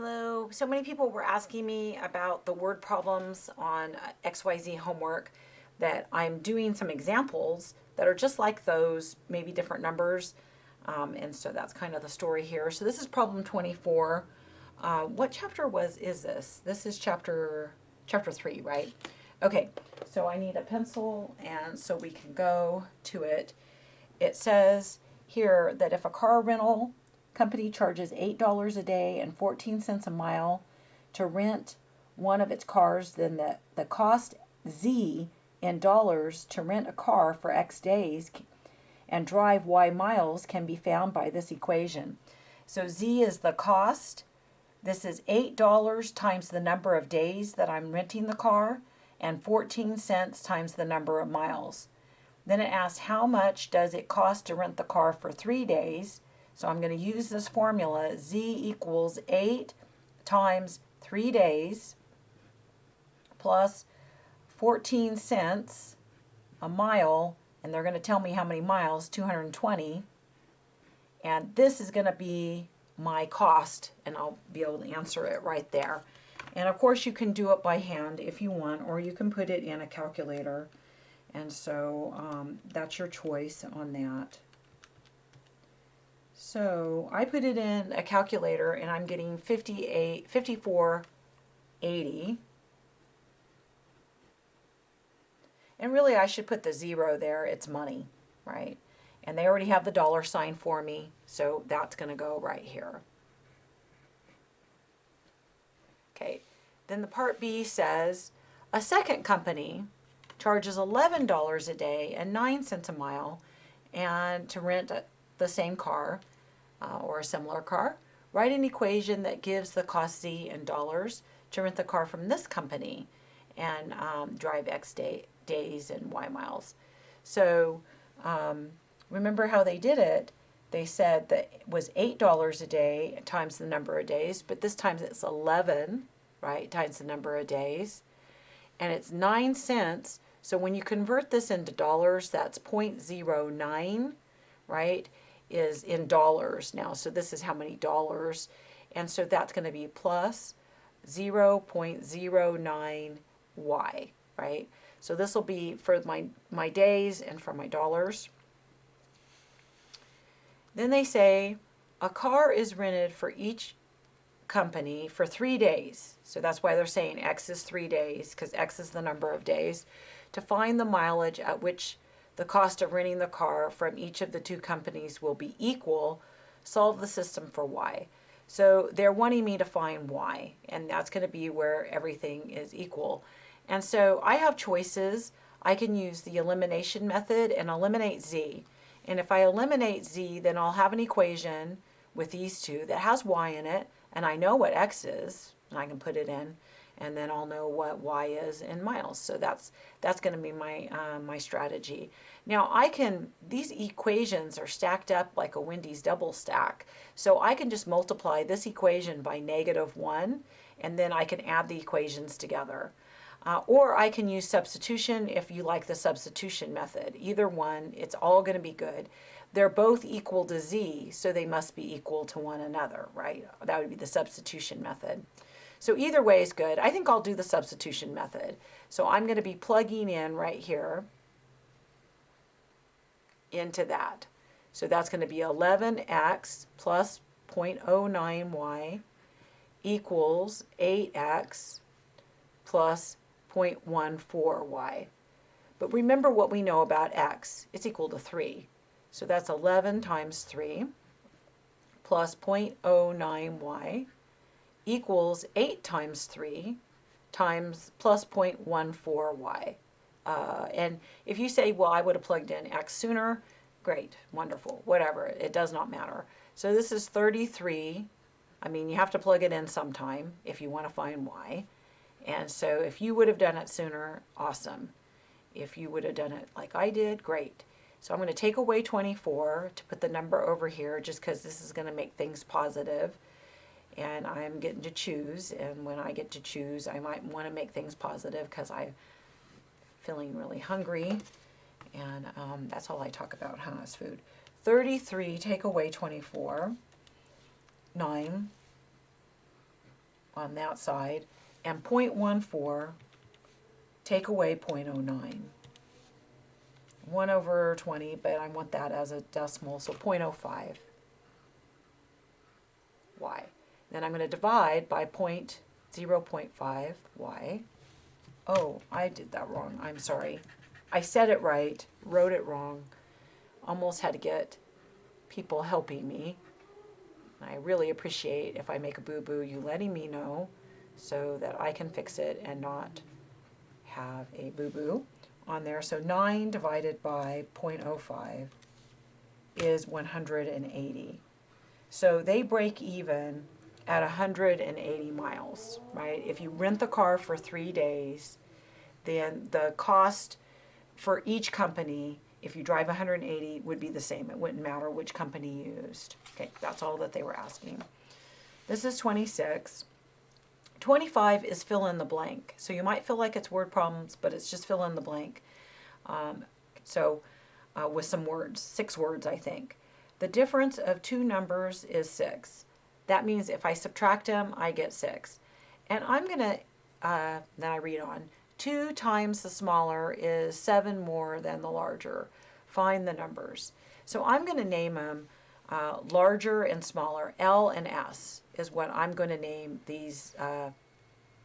Hello. So many people were asking me about the word problems on XYZ homework that I'm doing some examples that are just like those, maybe different numbers. And so that's kind of the story here. So this is problem 24. What chapter is this? This is chapter 3, right? Okay, so I need a pencil, and so we can go to it. It says here that if a car rental company charges $8 a day and 14 cents a mile to rent one of its cars, then the cost Z in dollars to rent a car for X days and drive Y miles can be found by this equation. So Z is the cost. This is $8 times the number of days that I'm renting the car, and 14 cents times the number of miles. Then it asks how much does it cost to rent the car for 3 days. So I'm going to use this formula, Z equals 8 times 3 days plus 14 cents a mile, and they're going to tell me how many miles, 220. And this is going to be my cost, and I'll be able to answer it right there. And of course you can do it by hand if you want, or you can put it in a calculator. And so that's your choice on that. So I put it in a calculator and I'm getting 54.80. And really I should put the 0 there. It's money, right? And they already have the dollar sign for me, so that's going to go right here. Okay, then the part B says a second company charges $11 a day and 9 cents a mile and to rent the same car or a similar car. Write an equation that gives the cost Z in dollars to rent the car from this company and drive X days and Y miles. So remember how they did it. They said that it was $8 a day times the number of days, but this time it's 11, right, times the number of days. And it's 9 cents. So when you convert this into dollars, that's 0.09, right, is in dollars now. So this is how many dollars. And so that's going to be plus 0.09y, right? So this will be for my days and for my dollars. Then they say a car is rented for each company for 3 days. So that's why they're saying X is 3 days, because X is the number of days, to find the mileage at which the cost of renting the car from each of the two companies will be equal. Solve the system for Y. So they're wanting me to find Y, and that's going to be where everything is equal. And so I have choices. I can use the elimination method and eliminate Z. And if I eliminate Z, then I'll have an equation with these two that has Y in it, and I know what X is, and I can put it in, and then I'll know what Y is in miles. So that's going to be my strategy. Now these equations are stacked up like a Wendy's double stack. So I can just multiply this equation by -1, and then I can add the equations together. Or I can use substitution if you like the substitution method. Either one, it's all going to be good. They're both equal to Z, so they must be equal to one another, right? That would be the substitution method. So either way is good. I think I'll do the substitution method. So I'm going to be plugging in right here into that. So that's going to be 11x plus 0.09y equals 8x plus 0.14y. But remember what we know about x. It's equal to 3. So that's 11 times 3 plus 0.09y equals 8 times 3 times plus 0.14y. And if you say, well, I would have plugged in x sooner, great, wonderful, whatever, it does not matter. So this is 33. I mean, you have to plug it in sometime if you want to find y. And so if you would have done it sooner, awesome. If you would have done it like I did, great. So I'm going to take away 24 to put the number over here just because this is going to make things positive. And I'm getting to choose. And when I get to choose, I might want to make things positive because I'm feeling really hungry. And that's all I talk about, huh, is food. 33, take away 24, 9. on that side, and 0.14 take away 0.09. 1 over 20, but I want that as a decimal, so 0.05 y. Then I'm going to divide by 0.5 y. Oh, I did that wrong. I'm sorry. I said it right, wrote it wrong. Almost had to get people helping me. I really appreciate if I make a boo-boo, you letting me know so that I can fix it and not have a boo-boo on there. So 9 divided by 0.05 is 180. So they break even at 180 miles, right? If you rent the car for 3 days, then the cost for each company, if you drive 180, would be the same. It wouldn't matter which company you used. Okay, that's all that they were asking. This is 26. 25 is fill in the blank. So you might feel like it's word problems, but it's just fill in the blank. With some words, 6 words, I think. The difference of two numbers is 6. That means if I subtract them, I get 6. And I'm going to, then I read on. 2 times the smaller is 7 more than the larger. Find the numbers. So I'm going to name them larger and smaller. L and S is what I'm going to name these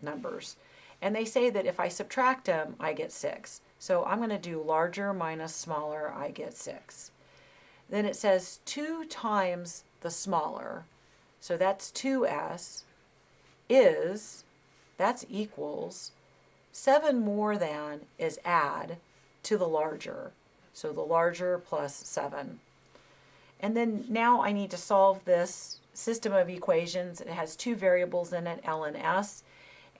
numbers. And they say that if I subtract them, I get 6. So I'm going to do larger minus smaller, I get 6. Then it says 2 times the smaller, so that's 2s, that's equals, 7 more than is add to the larger, so the larger plus 7. And then now I need to solve this system of equations. It has 2 variables in it, L and S,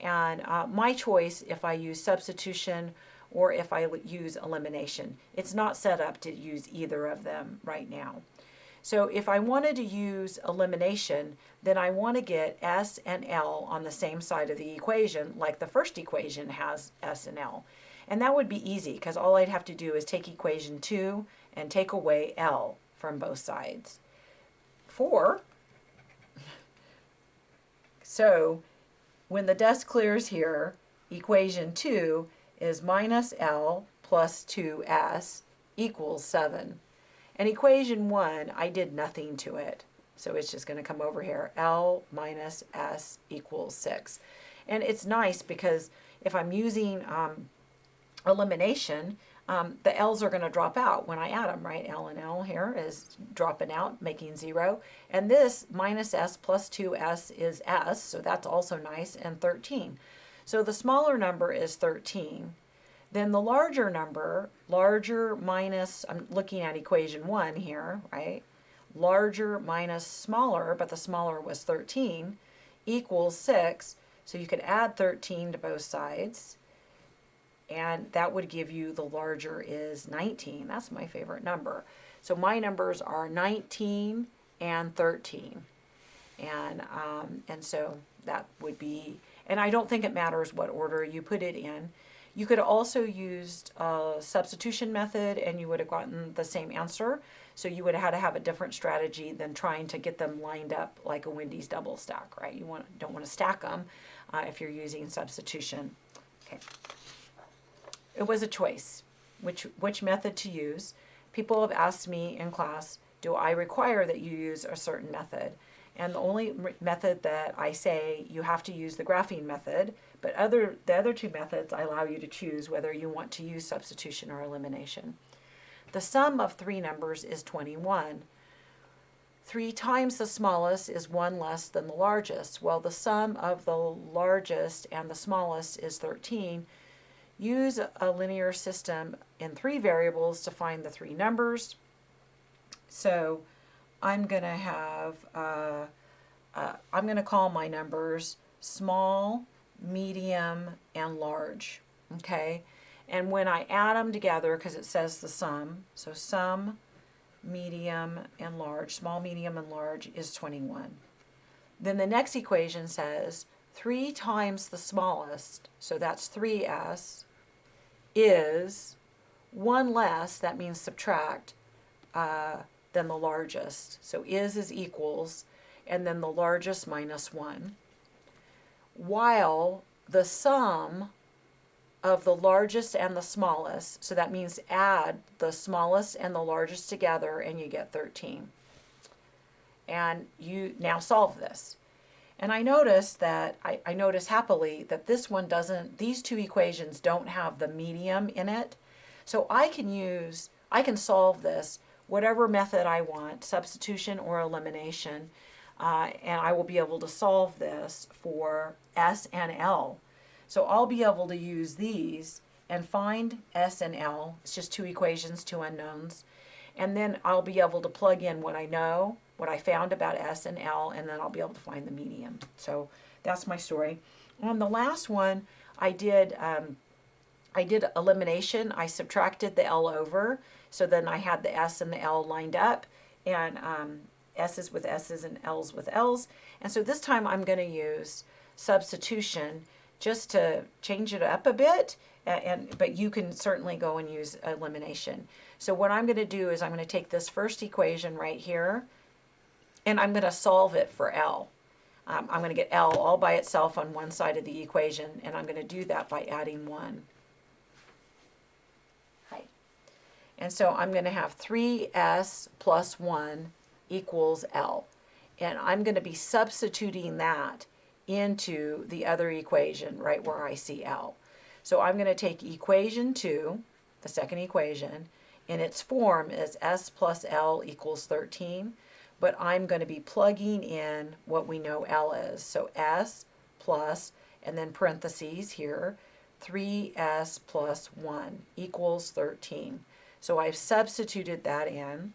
and my choice if I use substitution or if I use elimination. It's not set up to use either of them right now. So if I wanted to use elimination, then I want to get S and L on the same side of the equation, like the first equation has S and L. And that would be easy, because all I'd have to do is take equation 2 and take away L from both sides. 4. So when the dust clears here, equation 2 is minus L plus 2s equals 7. And equation 1, I did nothing to it. So it's just going to come over here. L minus s equals 6. And it's nice because if I'm using elimination, the L's are going to drop out when I add them, right? L and L here is dropping out, making 0. And this minus s plus 2s is s, so that's also nice, and 13. So the smaller number is 13. Then the larger number, larger minus, I'm looking at equation 1 here, right? Larger minus smaller, but the smaller was 13, equals 6. So you could add 13 to both sides, and that would give you the larger is 19. That's my favorite number. So my numbers are 19 and 13. And so that would be, and I don't think it matters what order you put it in. You could also use a substitution method and you would have gotten the same answer. So you would have had to have a different strategy than trying to get them lined up like a Wendy's double stack, right? You don't want to stack them if you're using substitution. Okay. It was a choice, which method to use. People have asked me in class, do I require that you use a certain method? And the only method that I say you have to use the graphing method, but the other 2 methods I allow you to choose whether you want to use substitution or elimination. The sum of 3 numbers is 21. 3 times the smallest is 1 less than the largest. Well, the sum of the largest and the smallest is 13. Use a linear system in 3 variables to find the 3 numbers. So I'm going to have, I'm going to call my numbers small, medium, and large, okay? And when I add them together, because it says the sum, so sum, medium, and large, small, medium, and large is 21. Then the next equation says 3 times the smallest, so that's 3s, is 1 less, that means subtract, than the largest. So is equals, and then the largest minus 1. while the sum of the largest and the smallest, so that means add the smallest and the largest together and you get 13. And you now solve this. And I noticed that, I notice happily that this one doesn't, these two equations don't have the medium in it. So I can solve this whatever method I want, substitution or elimination, and I will be able to solve this for S and L. So I'll be able to use these and find S and L. It's just two equations, two unknowns. And then I'll be able to plug in what I know, what I found about S and L, and then I'll be able to find the medium. So that's my story. On the last one, I did elimination. I subtracted the L over, so then I had the S and the L lined up, and S's with S's and L's with L's. And so this time I'm going to use substitution just to change it up a bit, but you can certainly go and use elimination. So what I'm going to do is I'm going to take this first equation right here, and I'm going to solve it for L. I'm going to get L all by itself on one side of the equation, and I'm going to do that by adding 1. Right. And so I'm going to have 3s plus 1 equals L. And I'm going to be substituting that into the other equation right where I see L. So I'm going to take equation 2, the second equation, in its form is S plus L equals 13, but I'm going to be plugging in what we know L is. So S plus, and then parentheses here, 3s plus 1 equals 13. So I've substituted that in,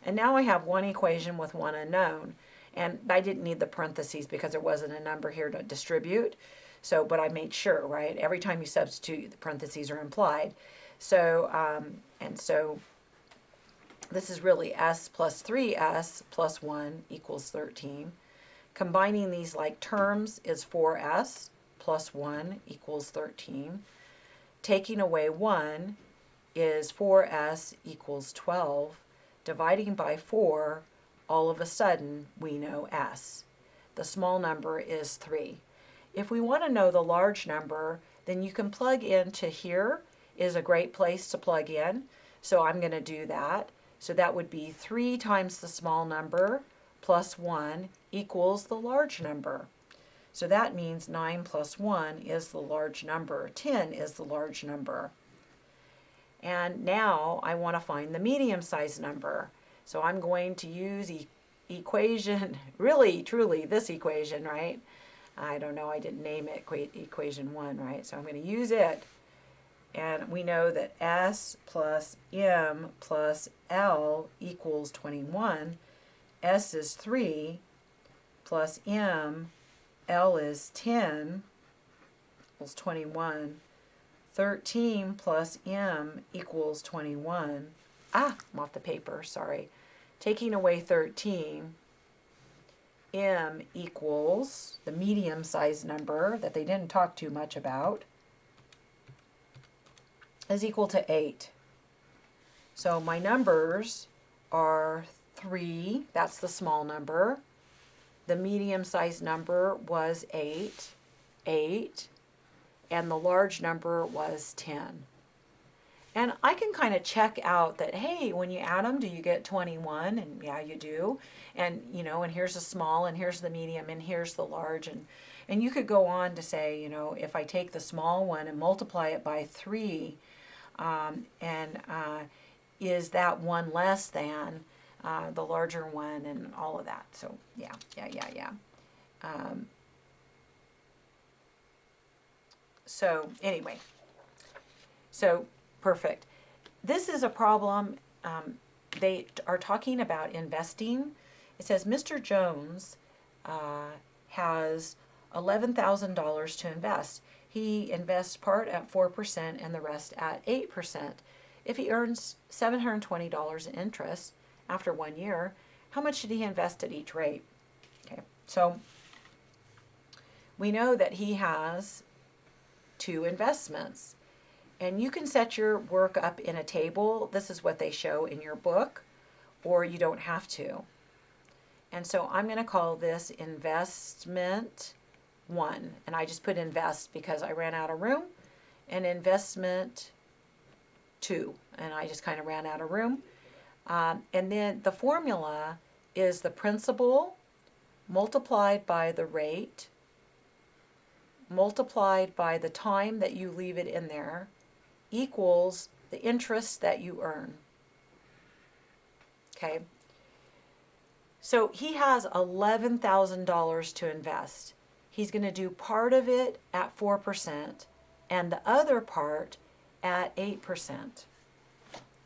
and now I have one equation with one unknown. And I didn't need the parentheses because there wasn't a number here to distribute. So, but I made sure, right? Every time you substitute, the parentheses are implied. So, and so this is really S plus 3s plus 1 equals 13. Combining these like terms is 4s plus 1 equals 13. Taking away 1 is 4s equals 12. Dividing by 4, all of a sudden, we know S. The small number is 3. If we want to know the large number, then you can plug into here is a great place to plug in. So I'm going to do that. So that would be 3 times the small number plus 1 equals the large number. So that means 9 plus 1 is the large number. 10 is the large number. And now I want to find the medium-sized number. So I'm going to use equation, really, truly, this equation, right? I don't know, I didn't name it equation 1, right? So I'm going to use it. And we know that S plus M plus L equals 21. S is 3 plus M, L is 10 equals 21. 13 plus M equals 21. I'm off the paper, sorry. Taking away 13, M equals the medium-sized number that they didn't talk too much about, is equal to 8. So my numbers are 3, that's the small number. The medium-sized number was 8, and the large number was 10. And I can kind of check out that, hey, when you add them, do you get 21? And yeah, you do. And, you know, and here's the small, and here's the medium, and here's the large. And you could go on to say, you know, if I take the small one and multiply it by 3, is that one less than the larger one, and all of that. So, yeah. So, anyway. So, perfect. This is a problem. They are talking about investing. It says Mr. Jones has $11,000 to invest. He invests part at 4% and the rest at 8%. If he earns $720 in interest after 1 year, how much should he invest at each rate? Okay, so we know that he has 2 investments. And you can set your work up in a table. This is what they show in your book, or you don't have to. And so I'm going to call this investment 1. And I just put invest because I ran out of room. And investment 2. And I just kind of ran out of room. And then the formula is the principal multiplied by the rate multiplied by the time that you leave it in there equals the interest that you earn. Okay. So he has $11,000 to invest. He's going to do part of it at 4% and the other part at 8%.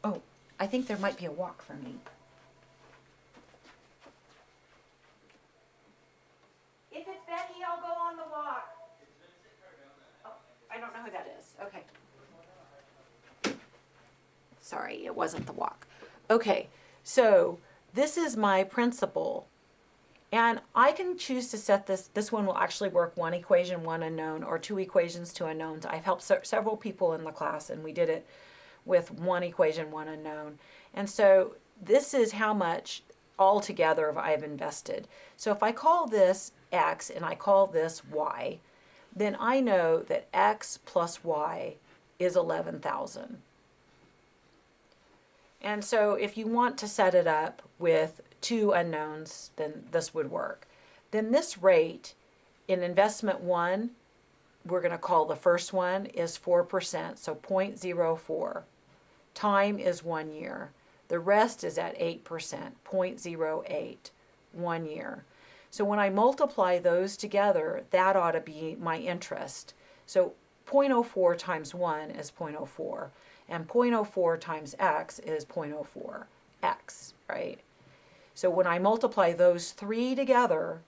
Oh, I think there might be a walk for me. If it's Becky, I'll go on the walk. Oh, I don't know who that is. Okay. Sorry, it wasn't the walk. Okay, so this is my principal. And I can choose to set this one will actually work 1 equation, 1 unknown, or 2 equations, 2 unknowns. I've helped several people in the class, and we did it with 1 equation, 1 unknown. And so this is how much altogether I've invested. So if I call this X and I call this Y, then I know that X plus Y is 11,000. And so if you want to set it up with 2 unknowns, then this would work. Then this rate in investment 1, we're going to call the first one is 4%, so 0.04. Time is 1 year. The rest is at 8%, 0.08, 1 year. So when I multiply those together, that ought to be my interest. So 0.04 times 1 is 0.04. And 0.04 times X is 0.04, X, right? So when I multiply those 3 together,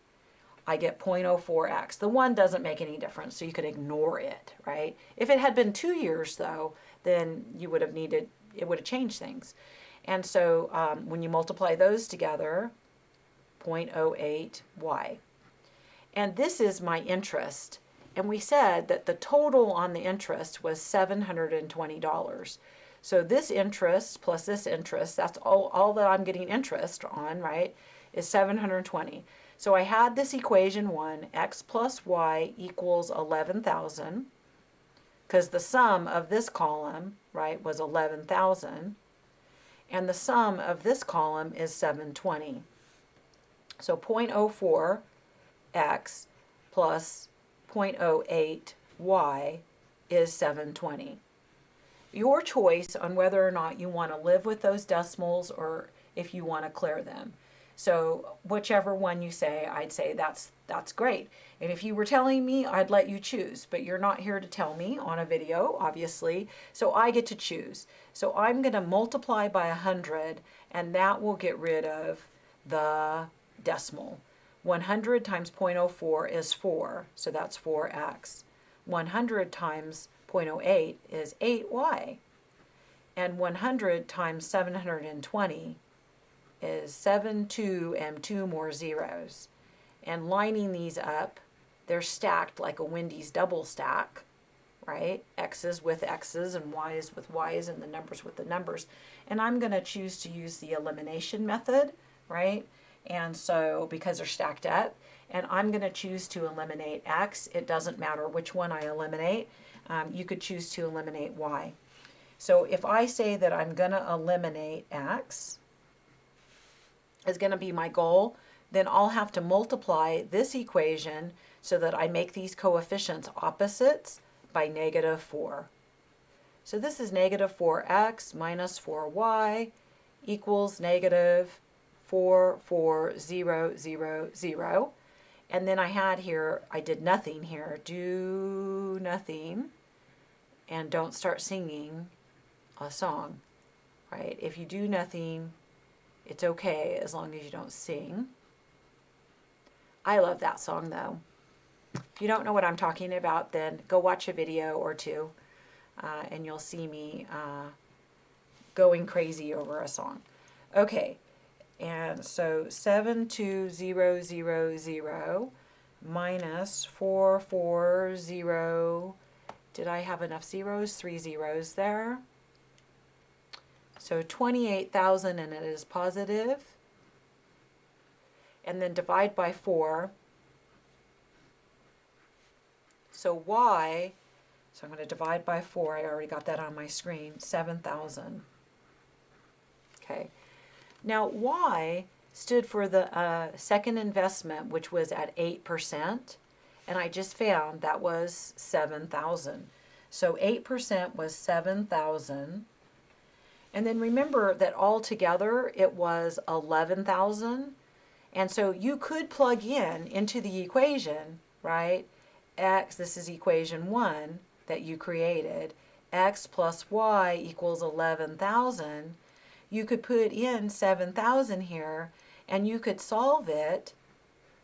I get 0.04X. The 1 doesn't make any difference, so you could ignore it, right? If it had been 2 years, though, then you would have needed, it would have changed things. And so when you multiply those together, 0.08Y. And this is my interest. And we said that the total on the interest was $720. So this interest plus this interest, that's all that I'm getting interest on, right, is 720. So I had this equation 1, X plus Y equals 11,000, because the sum of this column, right, was 11,000, and the sum of this column is 720. So 0.04 X plus 0.08 Y is 720. Your choice on whether or not you want to live with those decimals or if you want to clear them. So whichever one you say, I'd say that's great. And if you were telling me, I'd let you choose, but you're not here to tell me on a video, obviously, so I get to choose. So I'm going to multiply by 100, and that will get rid of the decimal. 100 times 0.04 is 4, so that's 4x. 100 times 0.08 is 8y. And 100 times 720 is 7, 2, and 2 more zeros. And lining these up, they're stacked like a Wendy's double stack, right? X's with X's and Y's with Y's and the numbers with the numbers. And I'm going to choose to use the elimination method, right? And so because they're stacked up, and I'm going to choose to eliminate X. It doesn't matter which one I eliminate. You could choose to eliminate Y. So if I say that I'm going to eliminate X, is going to be my goal, then I'll have to multiply this equation so that I make these coefficients opposites by -4. So this is -4x minus 4y equals -44000. And then I had here, I did nothing here, do nothing, and don't start singing a song, right? If you do nothing, it's okay as long as you don't sing. I love that song though. If you don't know what I'm talking about, then go watch a video or two and you'll see me going crazy over a song. Okay, and so 72000 minus 440. Did I have enough zeros? 3 zeros there. So 28,000, and it is positive. And then divide by 4. So y, so I'm going to divide by 4. I already got that on my screen. 7,000. Okay. Now y stood for the second investment, which was at 8%. And I just found that was 7,000. So 8% was 7,000. And then remember that altogether it was 11,000. And so you could plug in into the equation, right? X, this is equation 1 that you created. X plus y equals 11,000. You could put in 7,000 here and you could solve it,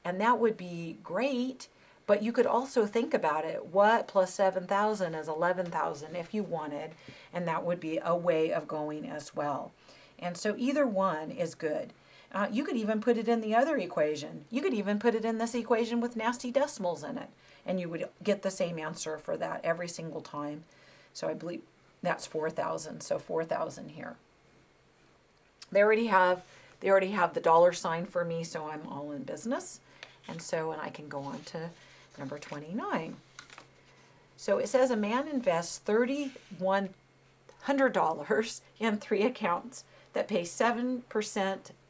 and that would be great. But you could also think about it. What plus 7,000 is 11,000 if you wanted, and that would be a way of going as well. And so either one is good. You could even put it in the other equation. You could even put it in this equation with nasty decimals in it, and you would get the same answer for that every single time. So I believe that's 4,000. So 4,000 here. They already have the dollar sign for me, so I'm all in business. And I can go on to number 29. So it says a man invests $3,100 in 3 accounts that pay 7%,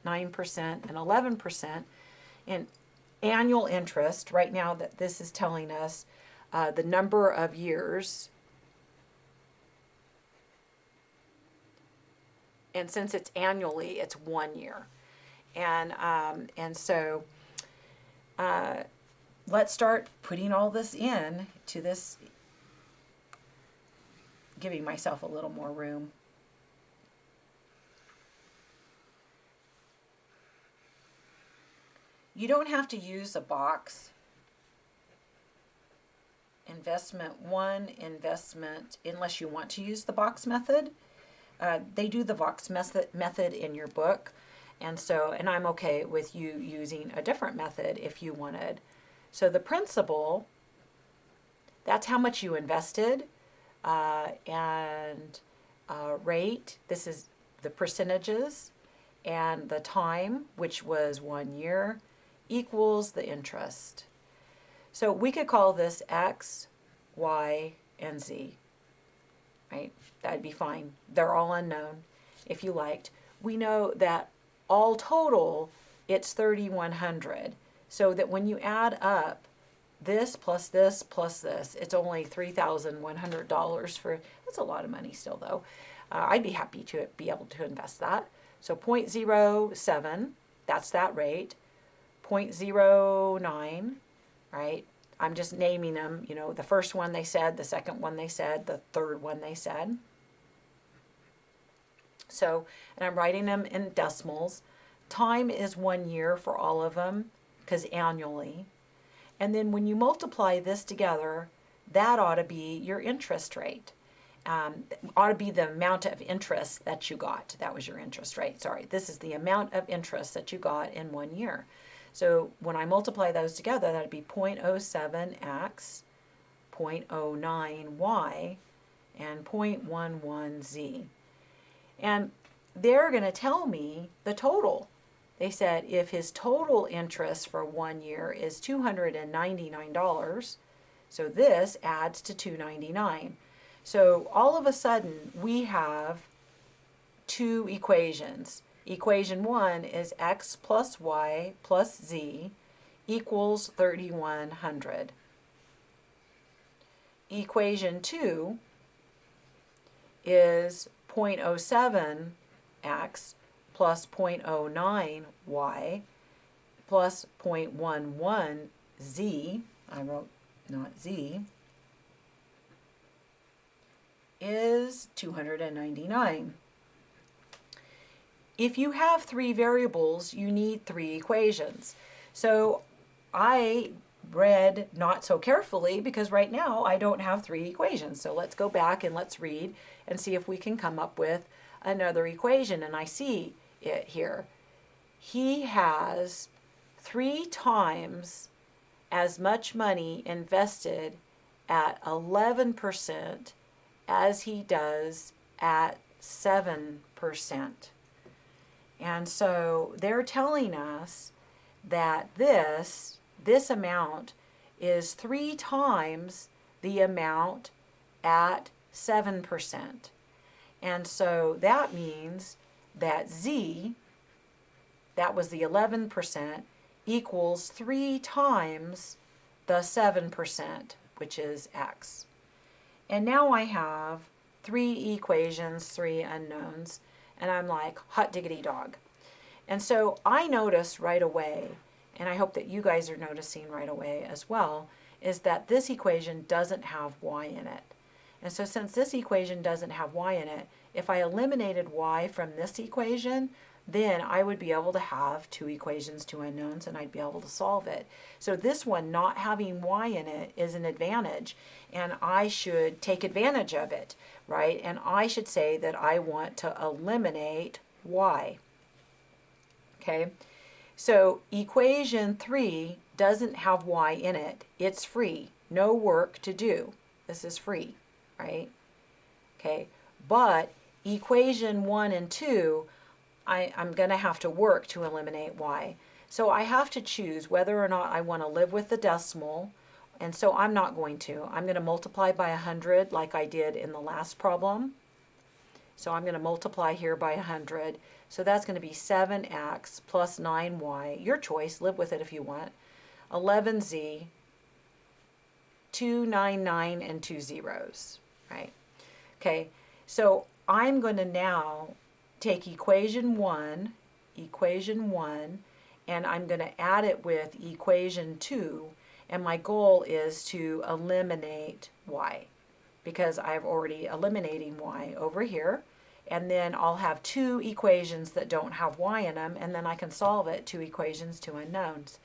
9%, and 11% in annual interest. Right now that this is telling us the number of years. And since it's annually, it's 1 year. Let's start putting all this in to this, giving myself a little more room. You don't have to use a box. Investment 1, investment, unless you want to use the box method. They do the box method in your book. And I'm okay with you using a different method if you wanted. So the principal, that's how much you invested, and rate, this is the percentages, and the time, which was 1 year, equals the interest. So we could call this X, Y, and Z, right? That'd be fine. They're all unknown if you liked. We know that all total, it's 3,100. So that when you add up this plus this plus this, it's only $3,100 for, that's a lot of money still though. I'd be happy to be able to invest that. So 0.07, that's that rate. 0.09, right? I'm just naming them, the first one they said, the second one they said, the third one they said. So, and I'm writing them in decimals. Time is 1 year for all of them, because annually. And then when you multiply this together, that ought to be your interest rate. Ought to be the amount of interest that you got. That was your interest rate. Sorry, this is the amount of interest that you got in 1 year. So when I multiply those together, that would be 0.07x, 0.09y, and 0.11z. And they're going to tell me the total. They said if his total interest for 1 year is $299, so this adds to $299. So all of a sudden we have two equations. Equation 1 is x plus y plus z equals 3,100. Equation 2 is 0.07x plus 0.09y plus 0.11z, I wrote not z, is 299. If you have 3 variables, you need 3 equations. So I read not so carefully because right now I don't have 3 equations. So let's go back and let's read and see if we can come up with another equation. And I see it here. He has 3 times as much money invested at 11% as he does at 7%. And so they're telling us that this amount is 3 times the amount at 7%. And so that means that Z, that was the 11%, equals 3 times the 7%, which is X. And now I have 3 equations, 3 unknowns, and I'm like, hot diggity dog. And so I notice right away, and I hope that you guys are noticing right away as well, is that this equation doesn't have y in it. And so since this equation doesn't have y in it, if I eliminated y from this equation, then I would be able to have 2 equations, 2 unknowns, and I'd be able to solve it. So this one not having y in it is an advantage, and I should take advantage of it, right? And I should say that I want to eliminate y. Okay, so equation 3 doesn't have y in it. It's free. No work to do. This is free, right? Okay, but equation 1 and 2, I'm going to have to work to eliminate y. So I have to choose whether or not I want to live with the decimal, and so I'm not going to. I'm going to multiply by 100 like I did in the last problem. So I'm going to multiply here by 100. So that's going to be 7x plus 9y. Your choice. Live with it if you want. 11z, 299, and 2 zeros, right? Okay, so I'm going to now take equation 1, and I'm going to add it with equation 2, and my goal is to eliminate y, because I've already eliminating y over here, and then I'll have 2 equations that don't have y in them, and then I can solve it, 2 equations, 2 unknowns.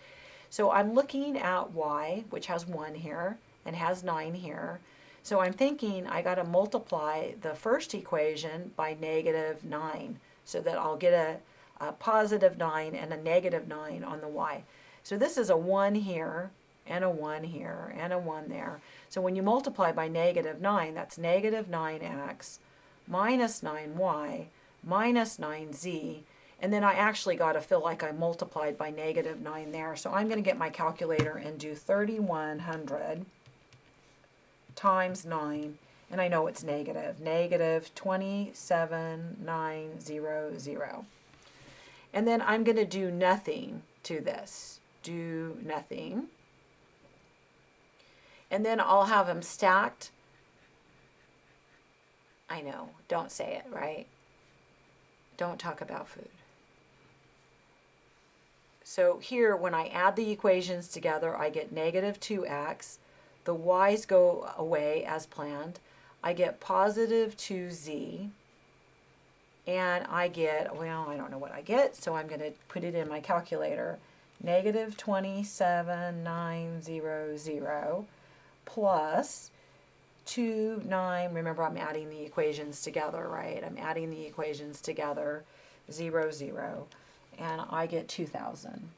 So I'm looking at y, which has 1 here, and has 9 here. So I'm thinking I got to multiply the first equation by -9 so that I'll get a positive 9 and a negative 9 on the y. So this is a 1 here, and a 1 here, and a 1 there. So when you multiply by -9, that's -9x minus 9y minus 9z, and then I actually got to feel like I multiplied by -9 there. So I'm going to get my calculator and do 3,100 times 9, and I know it's negative 27,900. And then I'm going to do nothing to this. Do nothing. And then I'll have them stacked. I know, don't say it, right? Don't talk about food. So here, when I add the equations together, I get -2x. The y's go away as planned. I get positive 2z. And I get, well, I don't know what I get, so I'm going to put it in my calculator. -27,900 plus 29, remember I'm adding the equations together, right? I'm adding the equations together, 0, 0, and I get 2,000.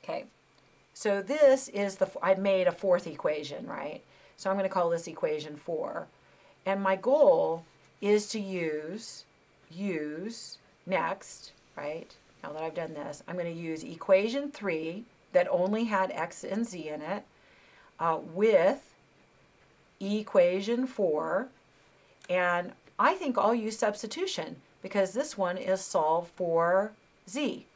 Okay, so this is I made a 4th equation, right? So I'm going to call this equation 4. And my goal is to use next, right? Now that I've done this, I'm going to use equation 3 that only had x and z in it with equation 4. And I think I'll use substitution because this one is solved for z.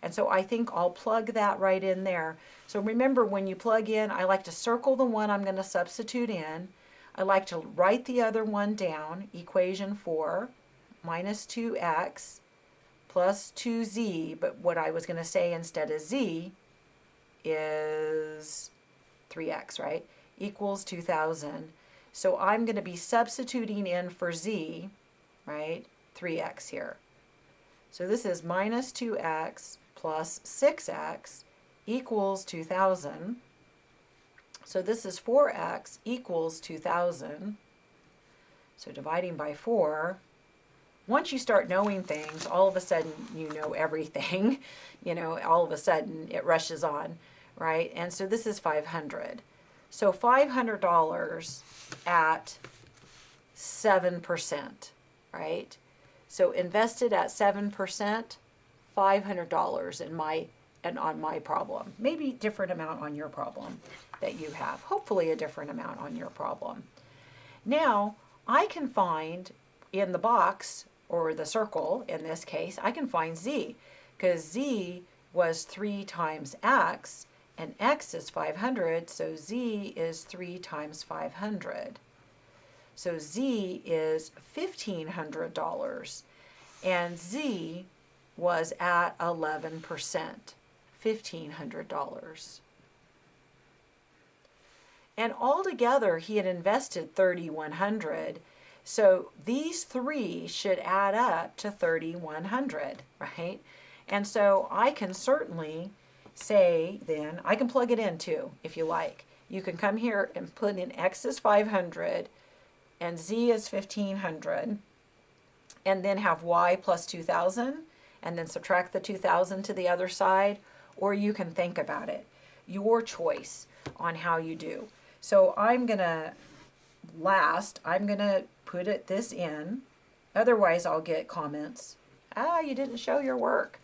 And so I think I'll plug that right in there. So remember, when you plug in, I like to circle the one I'm going to substitute in. I like to write the other one down, equation 4 minus 2x plus 2z, but what I was going to say instead of z is 3x, right, equals 2,000. So I'm going to be substituting in for z, right, 3x here. So this is minus 2x plus 6x equals 2,000. So this is 4x equals 2,000. So dividing by 4, once you start knowing things, all of a sudden you know everything. You know, all of a sudden it rushes on, right? And so this is 500. So $500 at 7%, right? So invested at 7%, $500 in my and on my problem. Maybe different amount on your problem that you have. Hopefully a different amount on your problem. Now, I can find in the box, or the circle in this case, I can find z, because z was 3 times x, and x is 500, so z is 3 times 500. So z is $1,500, and z was at 11%, $1,500. And altogether, he had invested $3,100. So these three should add up to $3,100, right? And so I can certainly say then, I can plug it in too, if you like. You can come here and put in x is 500 and z is 1,500, and then have y plus 2,000, and then subtract the 2,000 to the other side, or you can think about it. Your choice on how you do. So I'm going to put this in. Otherwise, I'll get comments. You didn't show your work.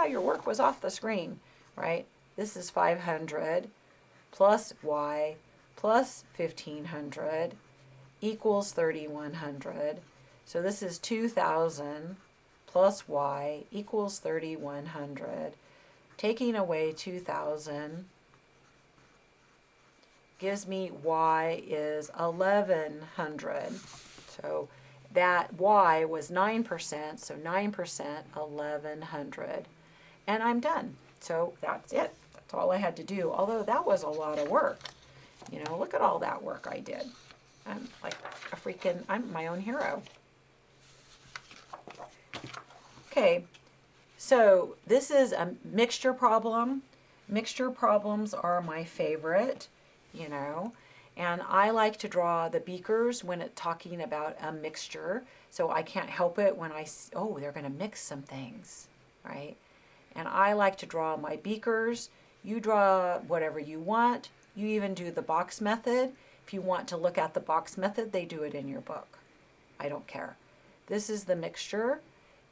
Your work was off the screen, right? This is 500 plus y plus 1,500 equals 3,100. So this is 2,000 plus y equals 3,100. Taking away 2,000 gives me y is 1,100. So that y was 9%, so 9%, 1,100. And I'm done. So that's it. That's all I had to do. Although that was a lot of work. You know, look at all that work I did. I'm like I'm my own hero. Okay, so this is a mixture problem. Mixture problems are my favorite, you know, and I like to draw the beakers when it's talking about a mixture, so I can't help it when they're going to mix some things, right? And I like to draw my beakers. You draw whatever you want. You even do the box method. If you want to look at the box method, they do it in your book. I don't care. This is the mixture,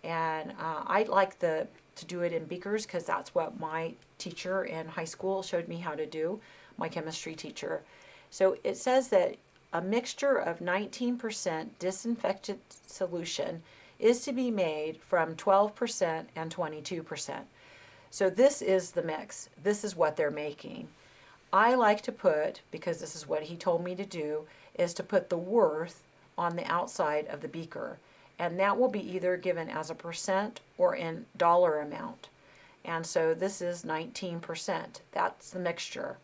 and I like to do it in beakers because that's what my teacher in high school showed me how to do, my chemistry teacher. So it says that a mixture of 19% disinfectant solution is to be made from 12% and 22%. So this is the mix. This is what they're making. I like to put, because this is what he told me to do, is to put the worth on the outside of the beaker. And that will be either given as a percent or in dollar amount. And so this is 19%. That's the mixture.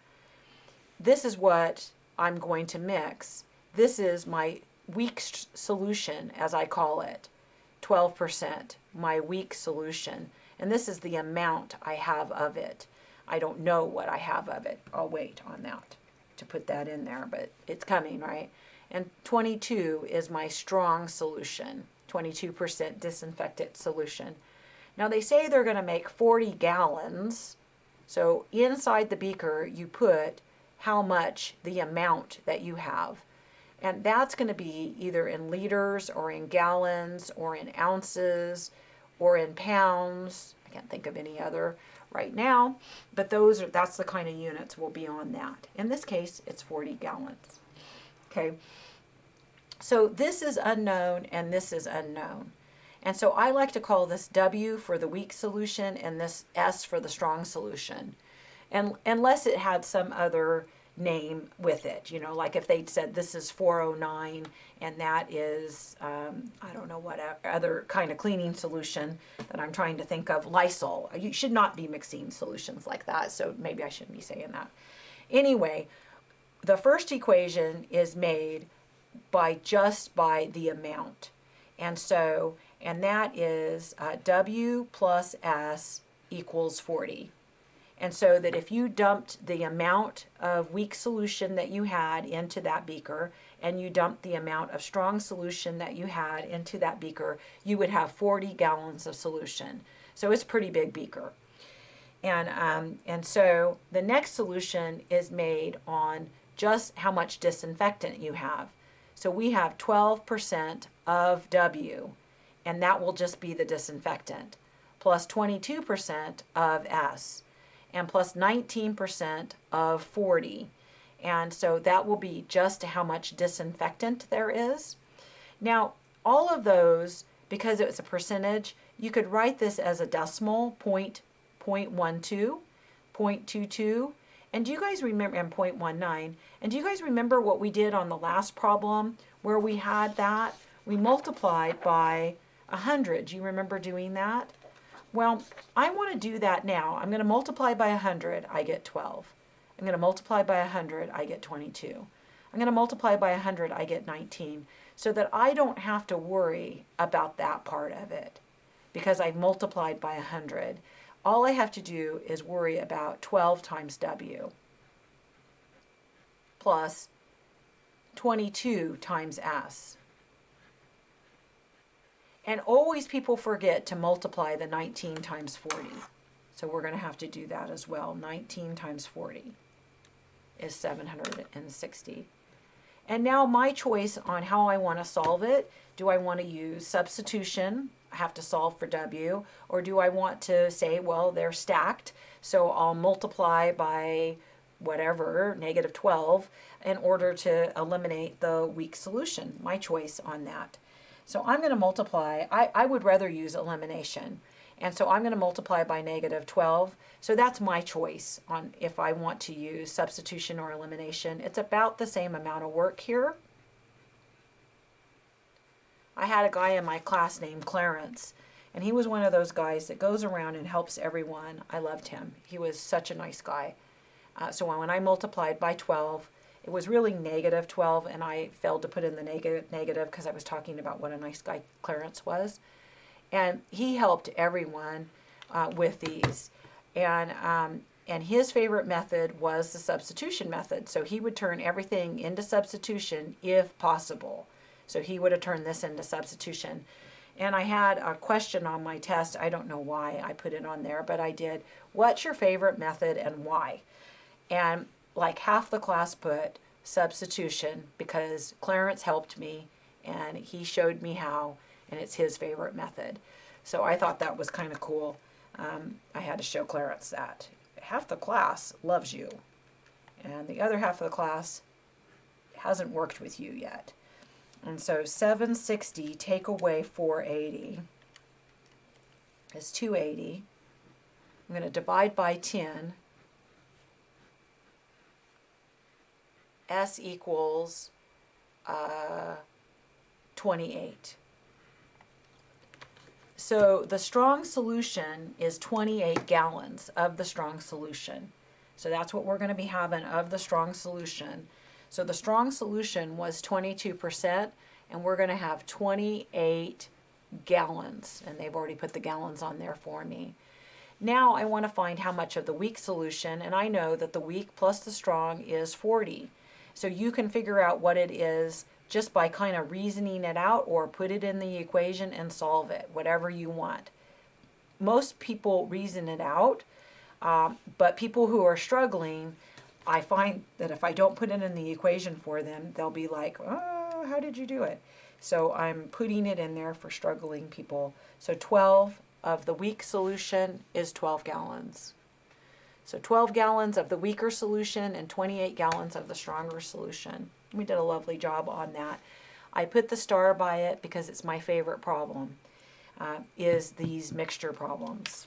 This is what I'm going to mix. This is my weak solution, as I call it, 12%, my weak solution. And this is the amount I have of it. I don't know what I have of it. I'll wait on that to put that in there, but it's coming, right? And 22 is my strong solution, 22% disinfectant solution. Now they say they're going to make 40 gallons. So inside the beaker, you put how much, the amount that you have. And that's going to be either in liters or in gallons or in ounces or in pounds. I can't think of any other right now, but that's the kind of units will be on that. In this case, it's 40 gallons. Okay, so this is unknown and this is unknown. And so I like to call this W for the weak solution and this S for the strong solution. And unless it had some other name with it, you know, like if they'd said this is 409 and that is, I don't know what other kind of cleaning solution that I'm trying to think of, Lysol. You should not be mixing solutions like that, so maybe I shouldn't be saying that. Anyway, the first equation is made by the amount. And that is W plus S equals 40. And so that if you dumped the amount of weak solution that you had into that beaker and you dumped the amount of strong solution that you had into that beaker, you would have 40 gallons of solution. So it's a pretty big beaker. And so the next solution is made on just how much disinfectant you have. So we have 12% of W, and that will just be the disinfectant. plus 22% of S, and plus 19% of 40. And so that will be just how much disinfectant there is. Now, all of those, because it's a percentage, you could write this as a decimal, 0.12, 0.22, and do you guys remember, and 0.19, and do you guys remember what we did on the last problem where we had that? We multiplied by 100. Do you remember doing that? Well, I want to do that now. I'm going to multiply by 100, I get 12. I'm going to multiply by 100, I get 22. I'm going to multiply by 100, I get 19, so that I don't have to worry about that part of it because I've multiplied by 100. All I have to do is worry about 12 times W plus 22 times S. And always people forget to multiply the 19 times 40. So we're going to have to do that as well. 19 times 40 is 760. And now my choice on how I want to solve it. Do I want to use substitution? I have to solve for W. Or do I want to say, well, they're stacked, so I'll multiply by whatever, negative 12, in order to eliminate the weak solution? My choice on that. So I'm going to multiply. I would rather use elimination. And so I'm going to multiply by negative 12. So that's my choice on if I want to use substitution or elimination. It's about the same amount of work here. I had a guy in my class named Clarence, and he was one of those guys that goes around and helps everyone. I loved him. He was such a nice guy. So when I multiplied by 12, it was really negative 12, and I failed to put in the negative because I was talking about what a nice guy Clarence was. And he helped everyone with these. And his favorite method was the substitution method. So he would turn everything into substitution if possible. So he would have turned this into substitution. And I had a question on my test. I don't know why I put it on there, but I did. What's your favorite method and why? And like half the class put substitution because Clarence helped me and he showed me how, and it's his favorite method. So I thought that was kind of cool. I had to show Clarence that. Half the class loves you, and the other half of the class hasn't worked with you yet. And so 760 take away 480 is 280. I'm going to divide by 10. S equals 28. So the strong solution is 28 gallons of the strong solution. So that's what we're going to be having of the strong solution. So the strong solution was 22%, and we're going to have 28 gallons. And they've already put the gallons on there for me. Now I want to find how much of the weak solution, and I know that the weak plus the strong is 40. So you can figure out what it is just by kind of reasoning it out, or put it in the equation and solve it, whatever you want. Most people reason it out, but people who are struggling, I find that if I don't put it in the equation for them, they'll be like, oh, how did you do it? So I'm putting it in there for struggling people. So 12 of the weak solution is 12 gallons. So 12 gallons of the weaker solution and 28 gallons of the stronger solution. We did a lovely job on that. I put the star by it because it's my favorite problem, is these mixture problems.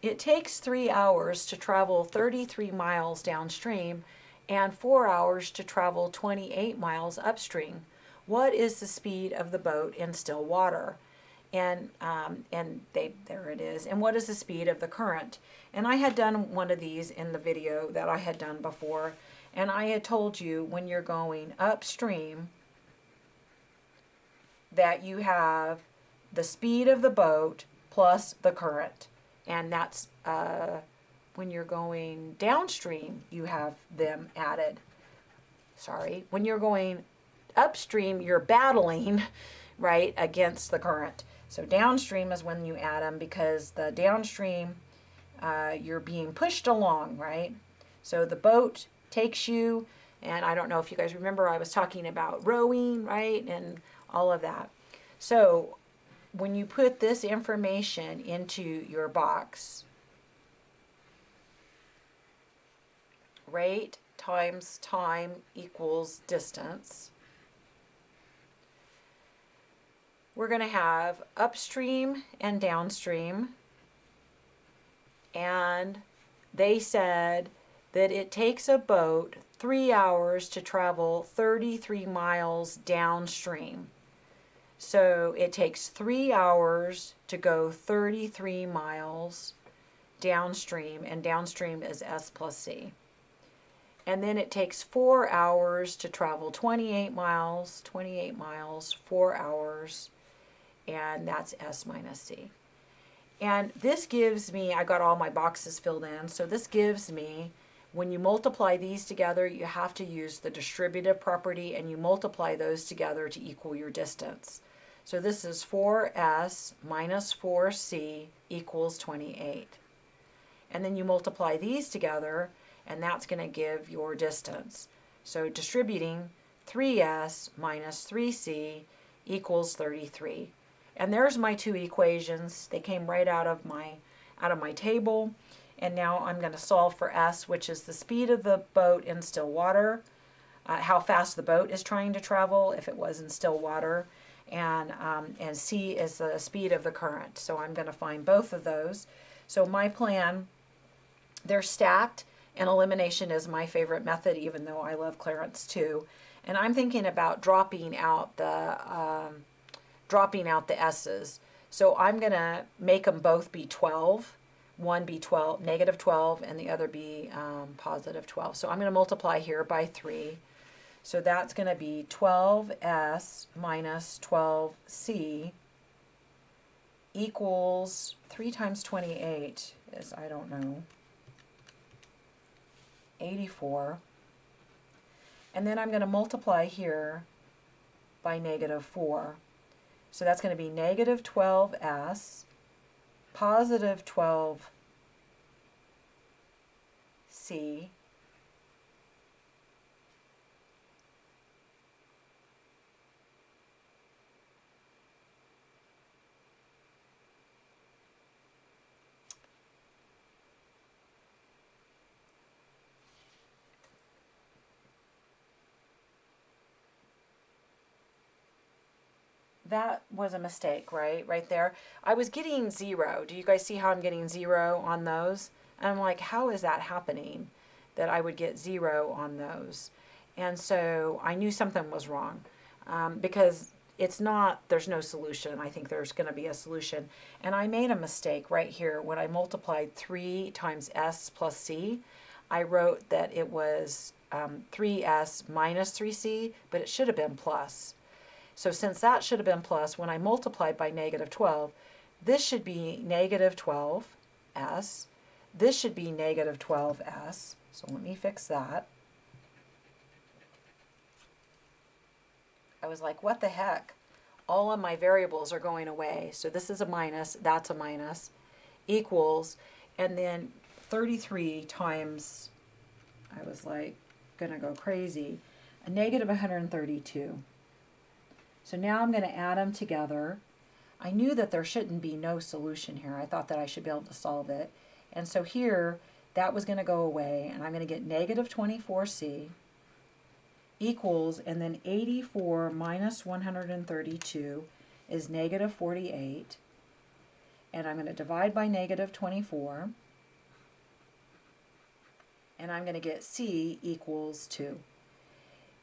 It takes 3 hours to travel 33 miles downstream and 4 hours to travel 28 miles upstream. What is the speed of the boat in still water? And there it is. And what is the speed of the current? And I had done one of these in the video that I had done before. And I had told you when you're going upstream that you have the speed of the boat plus the current. And that's when you're going downstream, you have them added. Sorry. When you're going upstream, you're battling, right, against the current. So downstream is when you add them because the downstream, you're being pushed along, right? So the boat takes you, and I don't know if you guys remember, I was talking about rowing, right, and all of that. So when you put this information into your box, rate times time equals distance, we're going to have upstream and downstream, and they said that it takes a boat 3 hours to travel 33 miles downstream. So it takes 3 hours to go 33 miles downstream, and downstream is S plus C. And then it takes 4 hours to travel 28 miles, 4 hours, and that's S minus C. And this gives me, I got all my boxes filled in, so this gives me, when you multiply these together, you have to use the distributive property, and you multiply those together to equal your distance. So this is 4S minus 4C equals 28. And then you multiply these together, and that's going to give your distance. So distributing 3S minus 3C equals 33. And there's my two equations. They came right out of my table. And now I'm going to solve for S, which is the speed of the boat in still water, how fast the boat is trying to travel if it was in still water, and C is the speed of the current. So I'm going to find both of those. So my plan, they're stacked, and elimination is my favorite method, even though I love clearance too. And I'm thinking about dropping out the S's. So I'm going to make them both be 12. One be 12, negative 12, and the other be positive 12. So I'm going to multiply here by 3. So that's going to be 12S minus 12C equals 3 times 28 is, I don't know, 84. And then I'm going to multiply here by negative 4. So that's going to be negative 12S positive 12C that was a mistake, right there. I was getting 0. Do you guys see how I'm getting 0 on those? And I'm like, how is that happening that I would get 0 on those? And so I knew something was wrong, because it's not, there's no solution. I think there's going to be a solution. And I made a mistake right here. When I multiplied 3 times S plus C, I wrote that it was 3S minus 3C, but it should have been plus. So since that should have been plus, when I multiplied by negative 12, this should be negative 12S. This should be negative 12S. So let me fix that. I was like, what the heck? All of my variables are going away. So this is a minus, that's a minus, equals, and then 33 times, I was like, gonna go crazy, a negative 132. So now I'm going to add them together. I knew that there shouldn't be no solution here. I thought that I should be able to solve it. And so here, that was going to go away, and I'm going to get negative 24C equals, and then 84 minus 132 is negative 48. And I'm going to divide by negative 24. And I'm going to get C equals 2.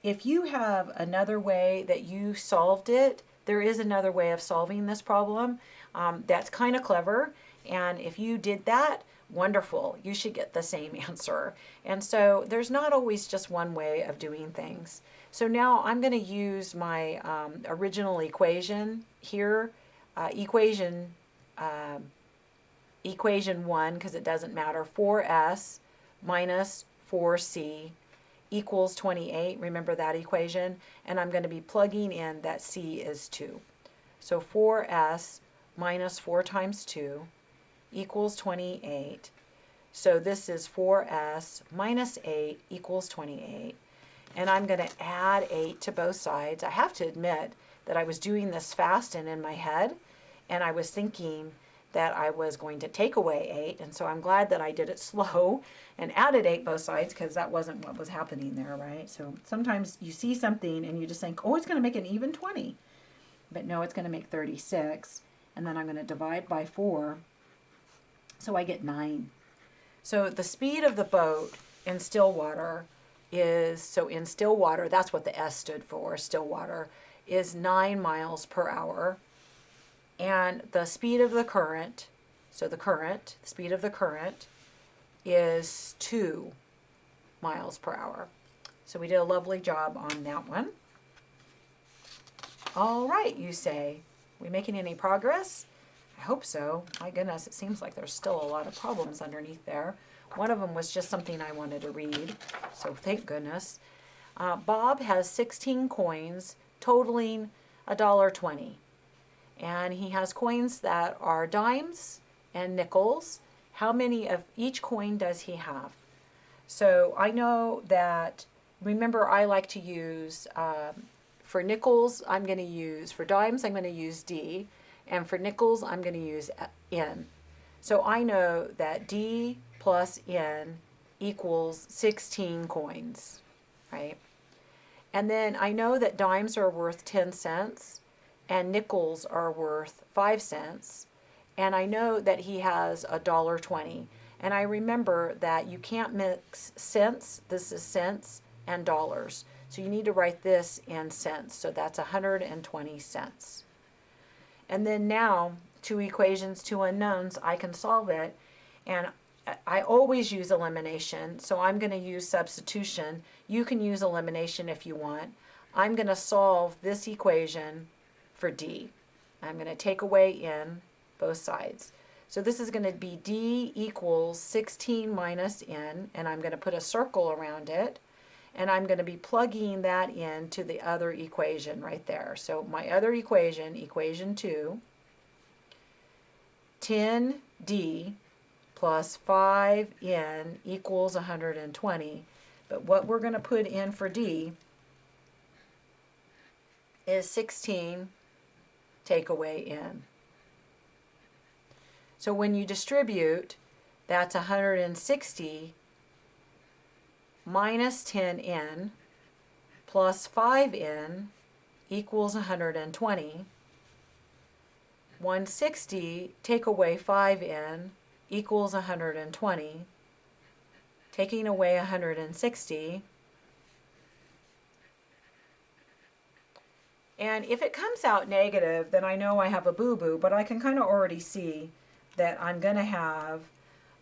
If you have another way that you solved it, there is another way of solving this problem that's kind of clever. And if you did that, wonderful, you should get the same answer. And so there's not always just one way of doing things. So now I'm going to use my original equation here, equation 1, because it doesn't matter, 4S minus 4C equals 28. Remember that equation? And I'm going to be plugging in that C is 2. So 4S minus 4 times 2 equals 28. So this is 4S minus 8 equals 28. And I'm going to add 8 to both sides. I have to admit that I was doing this fast and in my head, and I was thinking that I was going to take away 8, and so I'm glad that I did it slow and added 8 both sides, because that wasn't what was happening there, right? So sometimes you see something and you just think, oh, it's going to make an even 20. But no, it's going to make 36. And then I'm going to divide by 4. So I get 9. So the speed of the boat in still water is, so in still water, that's what the S stood for, still water, is 9 miles per hour. And the speed of the current, so the speed of the current is 2 miles per hour. So we did a lovely job on that one. All right, you say, we making any progress? I hope so. My goodness, it seems like there's still a lot of problems underneath there. One of them was just something I wanted to read, so thank goodness. Bob has 16 coins totaling $1.20. And he has coins that are dimes and nickels. How many of each coin does he have? So I know that, remember, I like to use, for nickels, I'm going to use, for dimes, I'm going to use D. And for nickels, I'm going to use N. So I know that D plus N equals 16 coins, right? And then I know that dimes are worth 10 cents. And nickels are worth 5 cents. And I know that he has $1.20. And I remember that you can't mix cents, this is cents, and dollars. So you need to write this in cents. So that's 120 cents. And then now, 2 equations, 2 unknowns, I can solve it. And I always use elimination, so I'm going to use substitution. You can use elimination if you want. I'm going to solve this equation for D. I'm going to take away N both sides. So this is going to be D equals 16 minus N, and I'm going to put a circle around it, and I'm going to be plugging that into the other equation right there. So my other equation, equation 2, 10D plus 5N equals 120. But what we're going to put in for D is 16 take away N. So when you distribute, that's 160 minus 10N plus 5N equals 120. 160 take away 5N equals 120. Taking away 160. And if it comes out negative, then I know I have a boo-boo, but I can kind of already see that I'm going to have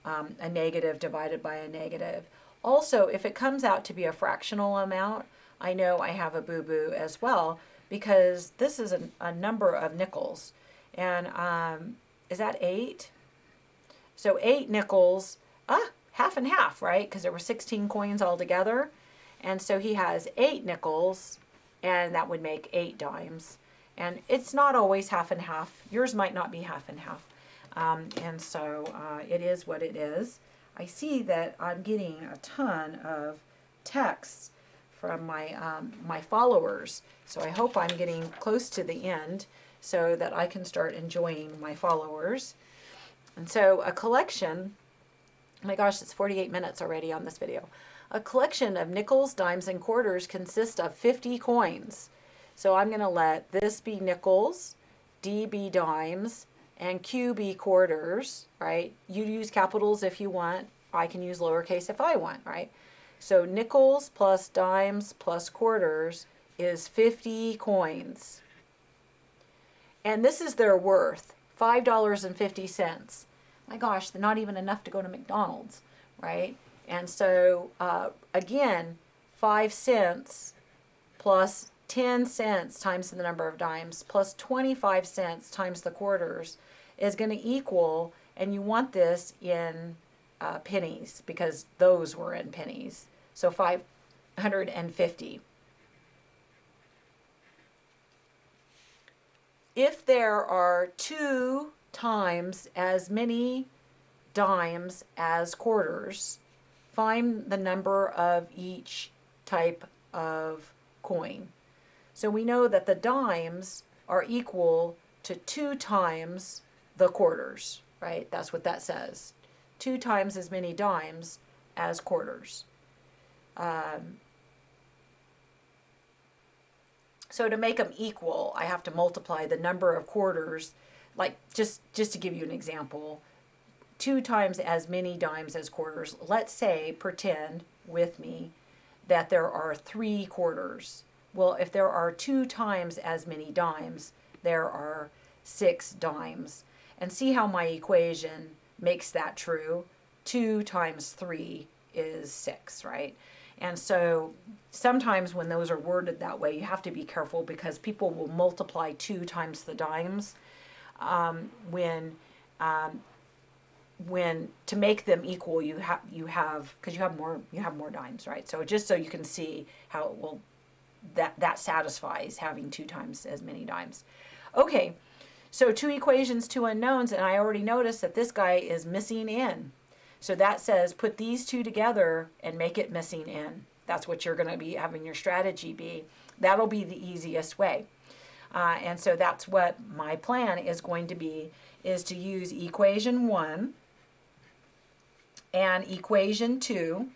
a negative divided by a negative. Also, if it comes out to be a fractional amount, I know I have a boo-boo as well, because this is a number of nickels. And is that 8? So 8 nickels, half and half, right? Because there were 16 coins altogether. And so he has 8 nickels, and that would make 8 dimes. And it's not always half and half. Yours might not be half and half. And so it is what it is. I see that I'm getting a ton of texts from my followers. So I hope I'm getting close to the end so that I can start enjoying my followers. And so a collection, oh my gosh, it's 48 minutes already on this video. A collection of nickels, dimes, and quarters consists of 50 coins. So I'm going to let this be nickels, D be dimes, and Q be quarters, right? You use capitals if you want. I can use lowercase if I want, right? So nickels plus dimes plus quarters is 50 coins. And this is their worth, $5.50. My gosh, they're not even enough to go to McDonald's, right? And so, again, 5 cents plus 10 cents times the number of dimes plus 25 cents times the quarters is going to equal, and you want this in pennies because those were in pennies. So 550. If there are 2 times as many dimes as quarters, find the number of each type of coin. So we know that the dimes are equal to 2 times the quarters, right? That's what that says. 2 times as many dimes as quarters. So to make them equal, I have to multiply the number of quarters, like just to give you an example, 2 times as many dimes as quarters. Let's say, pretend with me, that there are 3 quarters. Well, if there are 2 times as many dimes, there are 6 dimes. And see how my equation makes that true? 2 times 3 is 6, right? And so sometimes when those are worded that way, you have to be careful because people will multiply 2 times the dimes when to make them equal, you have because you have more dimes, right? So just so you can see how it will that satisfies having 2 times as many dimes. Okay, so 2 equations, 2 unknowns, and I already noticed that this guy is missing in. So that says put these 2 together and make it missing in. That's what you're going to be having your strategy be. That'll be the easiest way. And so that's what my plan is going to be, is to use equation 1 and equation 2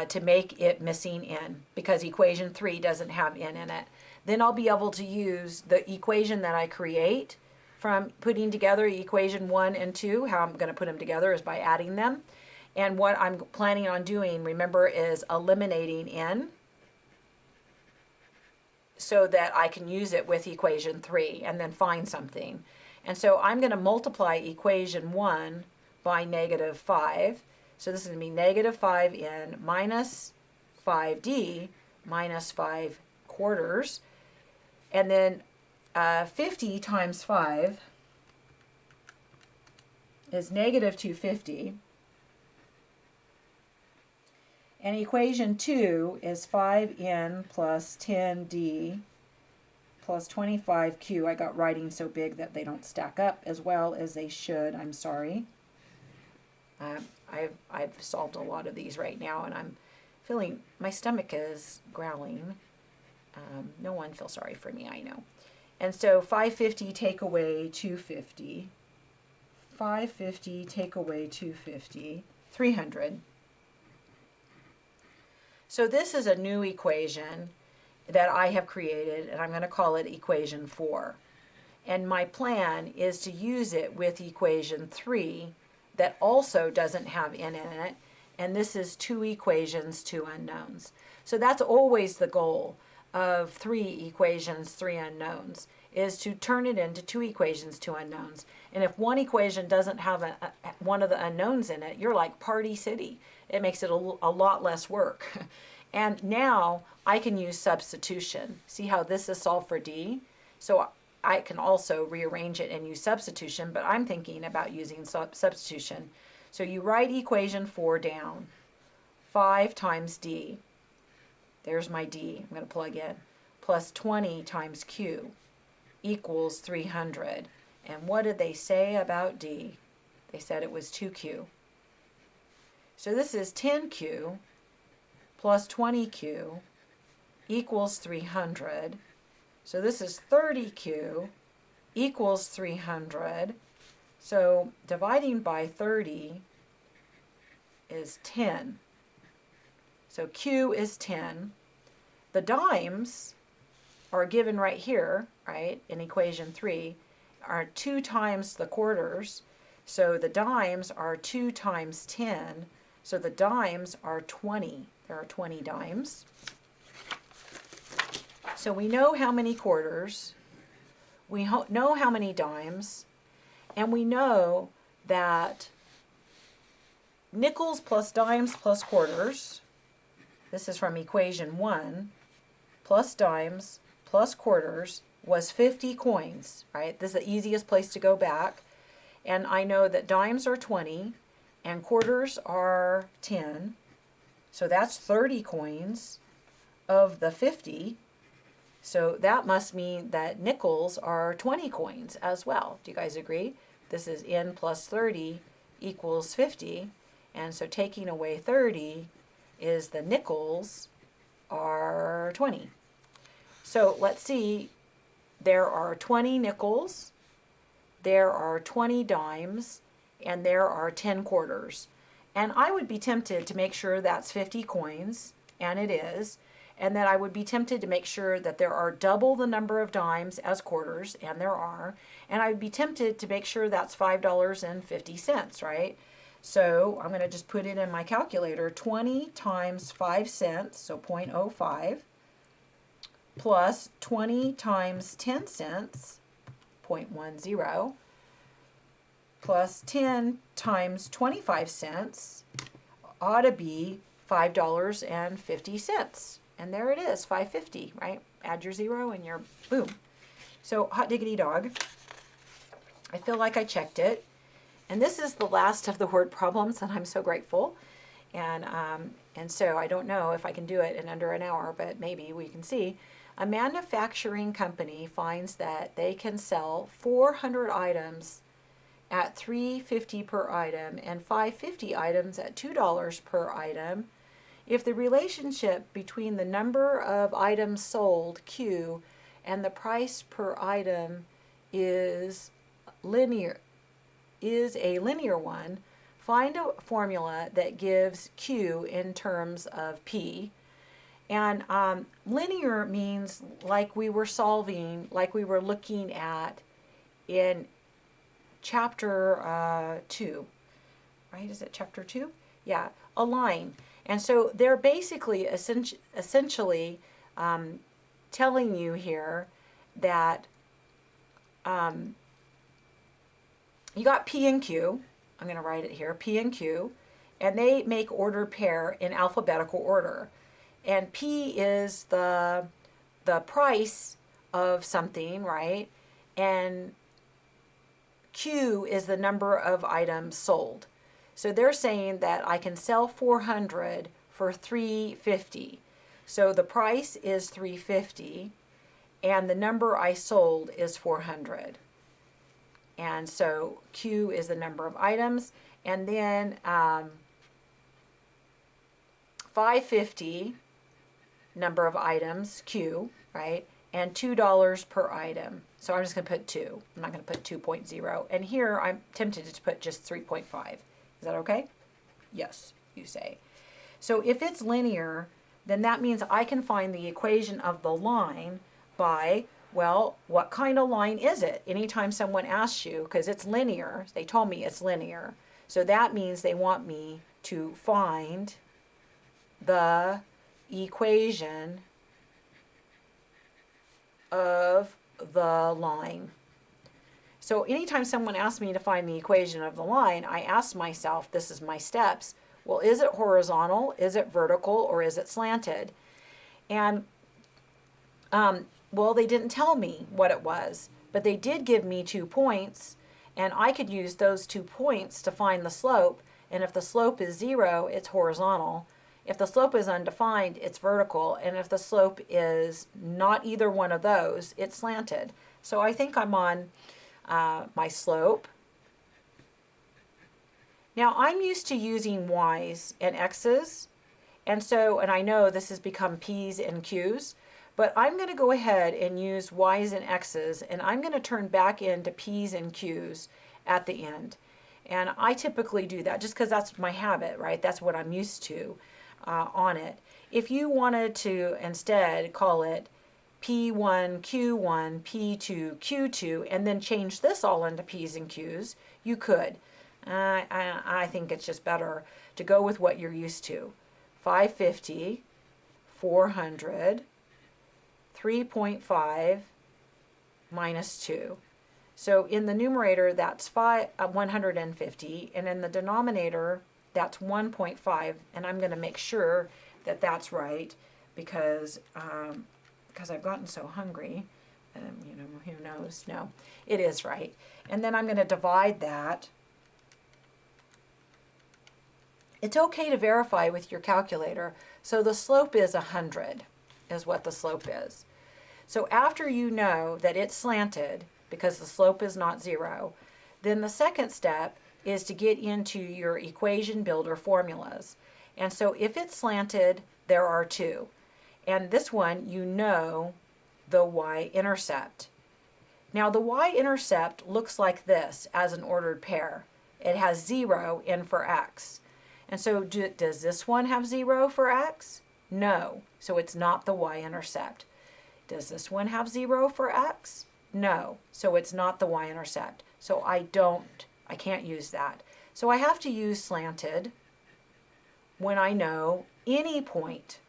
to make it missing in, because equation 3 doesn't have in it. Then I'll be able to use the equation that I create from putting together equation 1 and 2. How I'm going to put them together is by adding them. And what I'm planning on doing, remember, is eliminating n so that I can use it with equation 3 and then find something. And so I'm going to multiply equation 1 by -5. So this is going to be -5n minus 5d minus 5 quarters. And then 50 times 5 is -250. And equation 2 is 5n plus 10d plus 25q. I got writing so big that they don't stack up as well as they should. I'm sorry. I've solved a lot of these right now, and I'm feeling, my stomach is growling. No one feels sorry for me, I know. And so 550 take away 250. 550 take away 250. 300. So this is a new equation that I have created, and I'm going to call it equation 4. And my plan is to use it with equation 3 that also doesn't have n in it. And this is 2 equations, 2 unknowns. So that's always the goal of 3 equations, 3 unknowns, is to turn it into 2 equations, 2 unknowns. And if one equation doesn't have one of the unknowns in it, you're like Party City. It makes it a lot less work. And now I can use substitution. See how this is solved for d? So I can also rearrange it and use substitution, but I'm thinking about using substitution. So you write equation 4 down. 5 times d. There's my d. I'm going to plug in. Plus 20 times q equals 300. And what did they say about d? They said it was 2q. So this is 10q plus 20q equals 300. So this is 30q equals 300. So dividing by 30 is 10. So q is 10. The dimes are given right here, right, in equation 3, are 2 times the quarters. So the dimes are 2 times 10. So the dimes are 20. There are 20 dimes. So we know how many quarters, we know how many dimes, and we know that nickels plus dimes plus quarters, this is from equation 1, plus dimes plus quarters was 50 coins, right? This is the easiest place to go back. And I know that dimes are 20 and quarters are 10. So that's 30 coins of the 50. So that must mean that nickels are 20 coins as well. Do you guys agree? This is n plus 30 equals 50. And so taking away 30 is the nickels are 20. So let's see, there are 20 nickels there are 20 dimes, and there are 10 quarters. And I would be tempted to make sure that's 50 coins, and it is. And then I would be tempted to make sure that there are double the number of dimes as quarters, and there are. And I would be tempted to make sure that's $5.50, right? So I'm going to just put it in my calculator. 20 times 5 cents, so 0.05, plus 20 times 10 cents, 0.10, plus 10 times 25 cents ought to be $5.50. And there it is, $5.50, right? Add your zero and you're boom. So hot diggity dog. I feel like I checked it. And this is the last of the word problems, and I'm so grateful. And so I don't know if I can do it in under an hour, but maybe we can see. A manufacturing company finds that they can sell 400 items at $3.50 per item and 550 items at $2 per item if the relationship between the number of items sold, Q, and the price per item is a linear one. Find a formula that gives Q in terms of P. And linear means like we were solving, like we were looking at in chapter 2, right? Is it chapter 2? Yeah, a line. And so they're basically essentially telling you here that you got P and Q. I'm going to write it here, P and Q, and they make ordered pair in alphabetical order. And P is the price of something, right? And Q is the number of items sold. So they're saying that I can sell 400 for $3.50. So the price is $3.50 and the number I sold is 400. And so Q is the number of items, and then 550 number of items, Q, right? And $2 per item. So I'm just going to put 2. I'm not going to put 2.0. And here I'm tempted to put just 3.5. Is that okay? Yes, you say. So if it's linear, then that means I can find the equation of the line by, well, what kind of line is it? Anytime someone asks you, because it's linear, they told me it's linear. So that means they want me to find the equation of the line. So anytime someone asks me to find the equation of the line, I ask myself, this is my steps, well, is it horizontal, is it vertical, or is it slanted? And, well, they didn't tell me what it was, but they did give me 2 points, and I could use those 2 points to find the slope, and if the slope is 0, it's horizontal. If the slope is undefined, it's vertical, and if the slope is not either one of those, it's slanted. So I think I'm on my slope. Now I'm used to using Y's and X's, and I know this has become P's and Q's, but I'm going to go ahead and use Y's and X's, and I'm going to turn back into P's and Q's at the end. And I typically do that just because that's my habit, right? That's what I'm used to on it. If you wanted to instead call it P1, Q1, P2, Q2, and then change this all into P's and Q's, you could. I think it's just better to go with what you're used to. 550, 400, 3.5 minus 2. So in the numerator, that's 150, and in the denominator, that's 1.5, and I'm going to make sure that that's right because I've gotten so hungry. Who knows? No, it is right. And then I'm going to divide that. It's okay to verify with your calculator. So the slope is 100 is what the slope is. So after you know that it's slanted because the slope is not 0, then the second step is to get into your equation builder formulas. And so if it's slanted, there are 2. And this one, you know the Y-intercept. Now the y-intercept looks like this as an ordered pair. It has 0 in for x. And so does this one have 0 for x? No. So it's not the y-intercept. Does this one have 0 for x? No. So it's not the y-intercept. So I can't use that. So I have to use slanted when I know any point.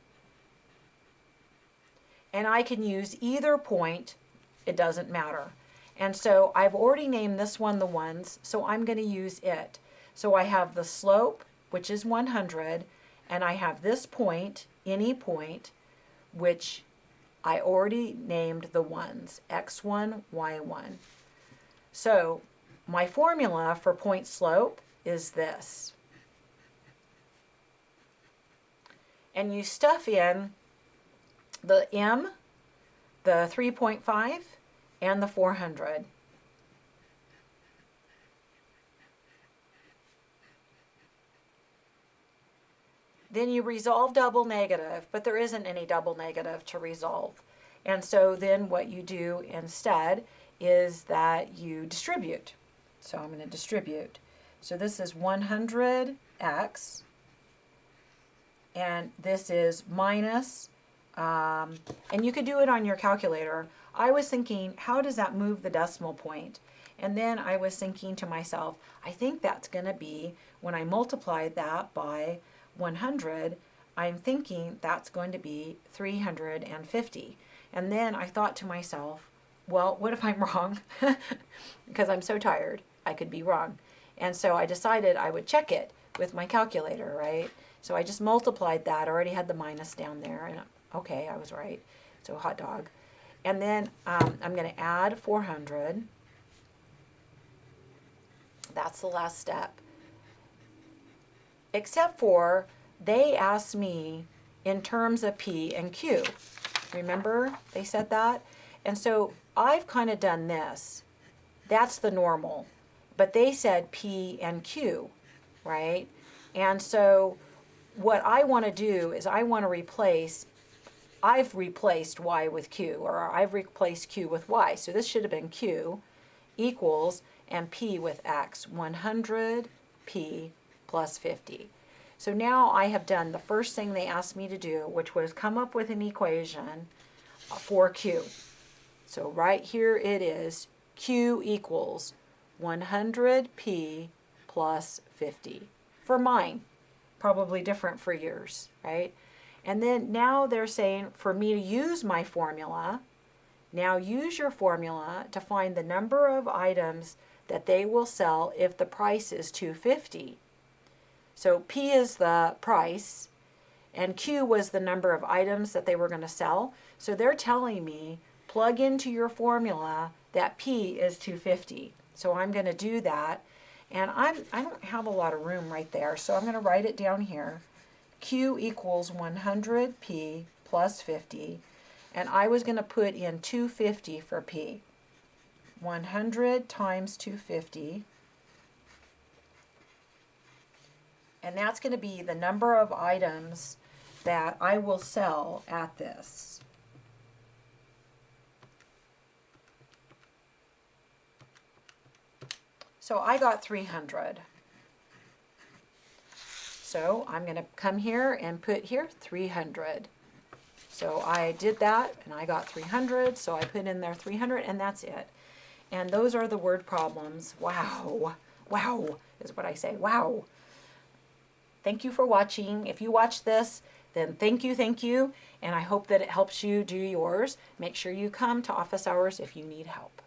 And I can use either point, it doesn't matter. And so I've already named this one the ones, so I'm going to use it. So I have the slope, which is 100, and I have this point, any point, which I already named the ones, x1, y1. So my formula for point slope is this. And you stuff in the m, the 3.5, and the 400. Then you resolve double negative, but there isn't any double negative to resolve. And so then what you do instead is that you distribute. So I'm going to distribute. So this is 100x, and this is minus, and you could do it on your calculator. I was thinking, how does that move the decimal point? And then I was thinking to myself, I think that's going to be, when I multiply that by 100, I'm thinking that's going to be 350. And then I thought to myself, well, what if I'm wrong? Because I'm so tired, I could be wrong. And so I decided I would check it with my calculator, right? So I just multiplied that, I already had the minus down there, and okay, I was right. So hot dog. And then I'm going to add 400. That's the last step. Except for they asked me in terms of P and Q. Remember they said that? And so I've kind of done this. That's the normal. But they said P and Q, right? And so what I want to do is I want to replace, I've replaced Y with Q, or I've replaced Q with Y. So this should have been Q equals, and P with X, 100 P plus 50. So now I have done the first thing they asked me to do, which was come up with an equation for Q. So right here it is, Q equals 100P plus 50 for mine. Probably different for yours, right? And then now they're saying for me to use my formula, now use your formula to find the number of items that they will sell if the price is $2.50. So P is the price, and Q was the number of items that they were going to sell. So they're telling me, plug into your formula that P is $2.50. So I'm going to do that. And I don't have a lot of room right there, so I'm going to write it down here. Q equals 100P plus 50. And I was going to put in 250 for P. 100 times 250. And that's going to be the number of items that I will sell at this. So I got 300. So I'm going to come here and put here 300. So I did that and I got 300. So I put in there 300 and that's it. And those are the word problems. Wow. Wow is what I say. Wow. Thank you for watching. If you watched this, then thank you. And I hope that it helps you do yours. Make sure you come to office hours if you need help.